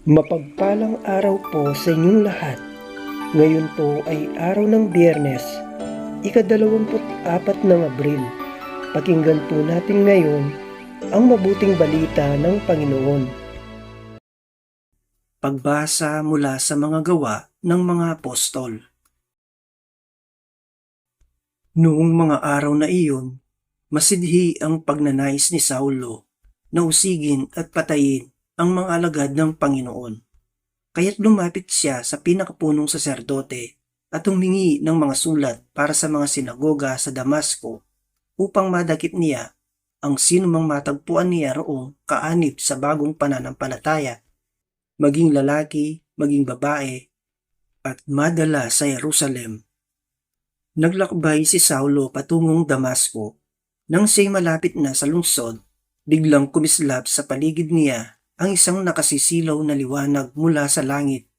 Mapagpalang araw po sa inyong lahat. Ngayon po ay araw ng Biyernes, ika-24 ng Abril. Pakinggan po natin ngayon ang mabuting balita ng Panginoon. Pagbasa mula sa mga gawa ng mga apostol. Noong mga araw na iyon, masidhi ang pagnanais ni Saulo na usigin at patayin ang mga alagad ng Panginoon. Kaya't lumapit siya sa pinakapunong saserdote at humingi ng mga sulat para sa mga sinagoga sa Damasco upang madakip niya ang sinumang matagpuan niya roong kaanib sa bagong pananampalataya, maging lalaki, maging babae, at madala sa Jerusalem. Naglakbay si Saulo patungong Damasco. Nang siya'y malapit na sa lungsod, biglang kumislap sa paligid niya ang isang nakasisilaw na liwanag mula sa langit.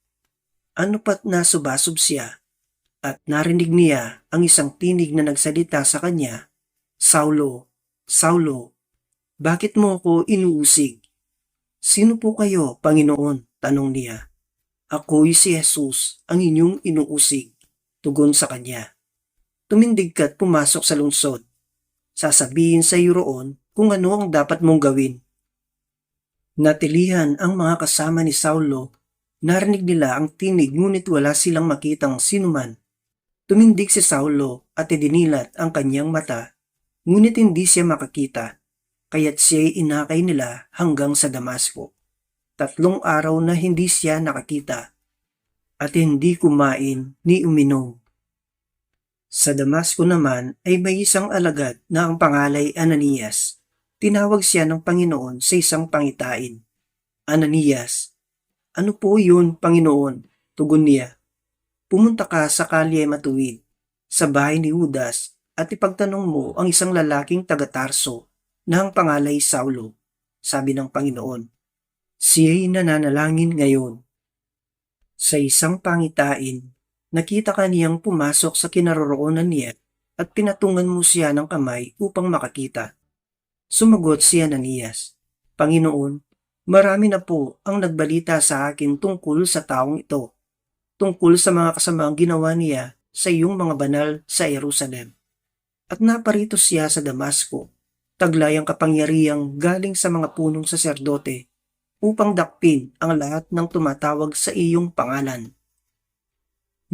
Ano pat na subasob siya at narinig niya ang isang tinig na nagsalita sa kanya, "Saulo, Saulo, bakit mo ako inuusig?" "Sino po kayo, Panginoon?" tanong niya. "Ako'y si Jesus, ang inyong inuusig," tugon sa kanya. "Tumindig ka't pumasok sa lungsod. Sasabihin sa iyo roon kung ano ang dapat mong gawin." Natilihan ang mga kasama ni Saulo. Narinig nila ang tinig ngunit wala silang makitang sinuman. Tumindig si Saulo at idinilat ang kanyang mata, ngunit hindi siya makakita, kaya't siya'y inakay nila hanggang sa Damasco. 3 araw na hindi siya nakakita at hindi kumain ni uminom. Sa Damasco naman ay may isang alagad na ang pangalay Ananias. Tinawag siya ng Panginoon sa isang pangitain. "Ananias." "Ano po yun, Panginoon?" tugon niya. "Pumunta ka sa kalye matuwid, sa bahay ni Judas, at ipagtanong mo ang isang lalaking taga-Tarso na ang pangalay Saulo," sabi ng Panginoon. "Siya'y nananalangin ngayon." Sa isang pangitain, nakita ka niyang pumasok sa kinaroroonan niya at pinatungan mo siya ng kamay upang makakita. Sumagot si Ananias, "Panginoon, marami na po ang nagbalita sa akin tungkol sa taong ito, tungkol sa mga kasamaang ginawa niya sa iyong mga banal sa Jerusalem. At naparito siya sa Damasco, taglay ang kapangyarihang galing sa mga punong saserdote upang dakpin ang lahat ng tumatawag sa iyong pangalan."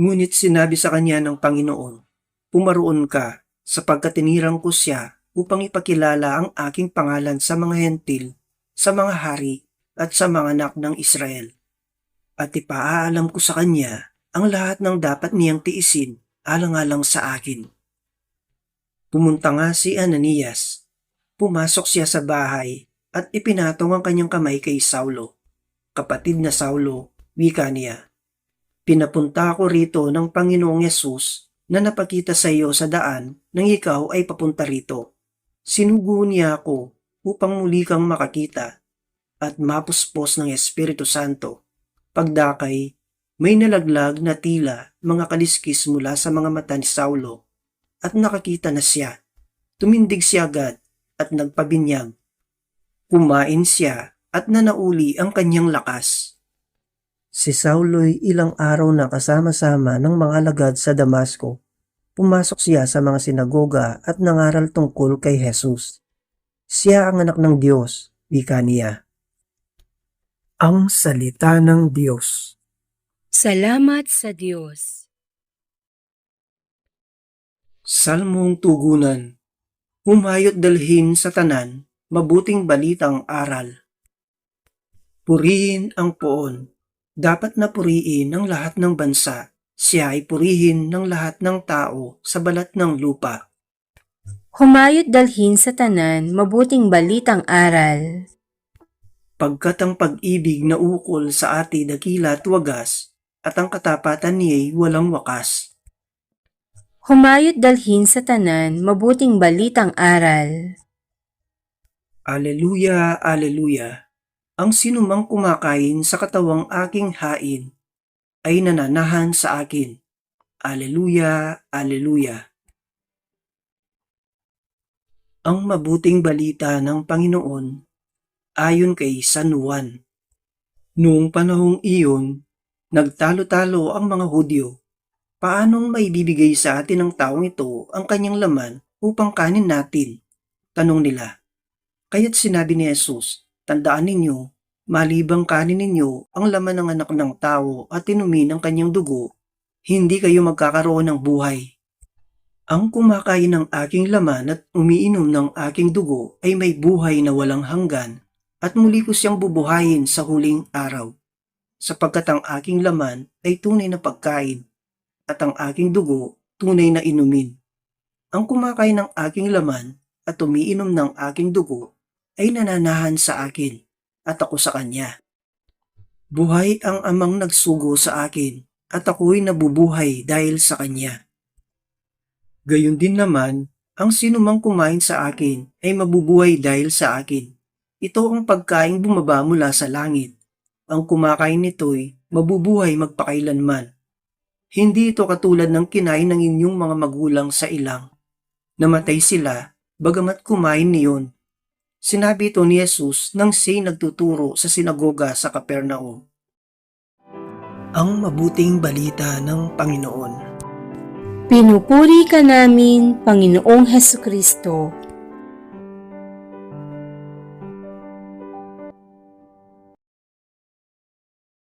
Ngunit sinabi sa kanya ng Panginoon, "Pumaroon ka, sapagkat tinirang ko siya upang ipakilala ang aking pangalan sa mga hentil, sa mga hari, at sa mga anak ng Israel. At ipaalam ko sa kanya ang lahat ng dapat niyang tiisin alang-alang sa akin." Pumunta nga si Ananias. Pumasok siya sa bahay at ipinatong ang kanyang kamay kay Saulo. "Kapatid na Saulo," wika niya, "pinapunta ako rito ng Panginoong Yesus na napakita sa iyo sa daan nang ikaw ay papunta rito. Sinugo niya ako upang muli kang makakita at mapuspos ng Espiritu Santo." Pagdakay, may nalaglag na tila mga kaliskis mula sa mga mata ni Saulo at nakakita na siya. Tumindig siya agad at nagpabinyag. Kumain siya at nanauli ang kanyang lakas. Si Saulo'y ilang araw na kasama-sama ng mga alagad sa Damasco. Pumasok siya sa mga sinagoga at nangaral tungkol kay Jesus. Siya ang anak ng Diyos, wika niya. Ang salita ng Diyos. Salamat sa Diyos. Salmong tugunan. Humayot dalhin sa tanan, mabuting balitang aral. Purihin ang poon. Dapat na purihin ng lahat ng bansa. Siya ay purihin ng lahat ng tao sa balat ng lupa. Humayot dalhin sa tanan, mabuting balitang aral. Pagkat ang pag-ibig na ukol sa ati dakila at wagas, at ang katapatan niya'y walang wakas. Humayot dalhin sa tanan, mabuting balitang aral. Aleluya, aleluya. Ang sinumang kumakain sa katawang aking hain ay nananahan sa akin. Aleluya, aleluya. Ang mabuting balita ng Panginoon ayon kay San Juan. Noong panahong iyon, nagtalo-talo ang mga Hudyo. Paanong maibibigay sa atin ng taong ito ang kanyang laman upang kanin natin? Tanong nila. Kaya't sinabi ni Jesus, tandaan ninyo, malibang kanin ninyo ang laman ng anak ng tao at inumin ang kanyang dugo, hindi kayo magkakaroon ng buhay. Ang kumakain ng aking laman at umiinom ng aking dugo ay may buhay na walang hanggan at muli ko siyang bubuhayin sa huling araw. Sapagkat ang aking laman ay tunay na pagkain at ang aking dugo tunay na inumin. Ang kumakain ng aking laman at umiinom ng aking dugo ay nananahan sa akin at ako sa kanya. Buhay ang amang nagsugo sa akin at ako'y nabubuhay dahil sa kanya. Gayon din naman, ang sinumang kumain sa akin ay mabubuhay dahil sa akin. Ito ang pagkaing bumaba mula sa langit. Ang kumakain nito'y mabubuhay magpakailanman. Hindi ito katulad ng kinain ng inyong mga magulang sa ilang. Namatay sila, bagamat kumain niyon. Sinabi ito ni Jesus nang siya'y nagtuturo sa sinagoga sa Capernaum. Ang mabuting balita ng Panginoon. Pinupuri ka namin, Panginoong Hesukristo.